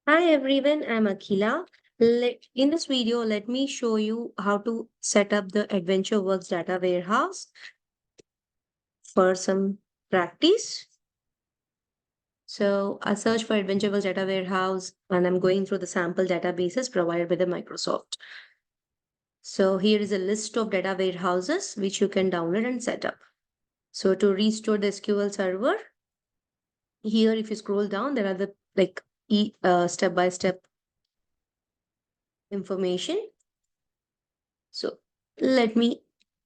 Hi everyone, I'm Akila. In this video, let me show you how to set up the AdventureWorks data warehouse for some practice. So I search for AdventureWorks data warehouse and I'm going through the sample databases provided by the Microsoft. So here is a list of data warehouses which you can download and set up. So to restore the SQL server, here if you scroll down, there are the step-by-step information. So let me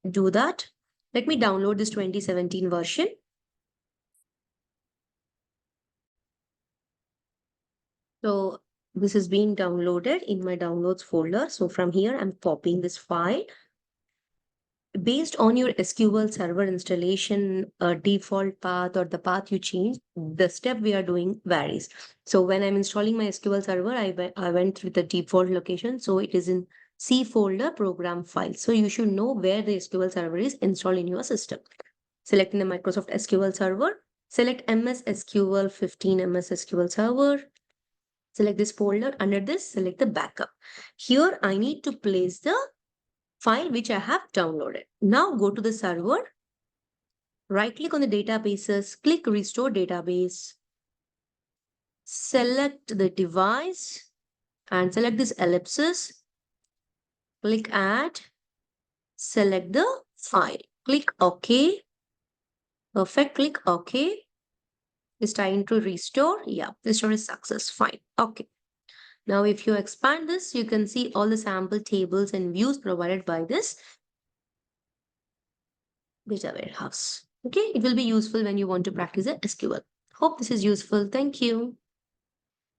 do that. Let me download this 2017 version. So this is being downloaded in my downloads folder. So from here, I'm copying this file. Based on your SQL Server installation default path or the path you change, the step we are doing varies. So when I'm installing my SQL Server, I went with the default location. So it is in C folder program file. So you should know where the SQL Server is installed in your system. Selecting the Microsoft SQL Server, select MS SQL 15 MS SQL Server. Select this folder. Under this, select the backup. Here, I need to place the file which I have downloaded. Now go to the server, right click on the databases, click restore database, select the device and select this ellipsis, click add, select the file, click OK, perfect, click OK. It's trying to restore. Yeah, restore is success, fine, okay. Now, if you expand this, you can see all the sample tables and views provided by this data warehouse. Okay, it will be useful when you want to practice the SQL. Hope this is useful. Thank you.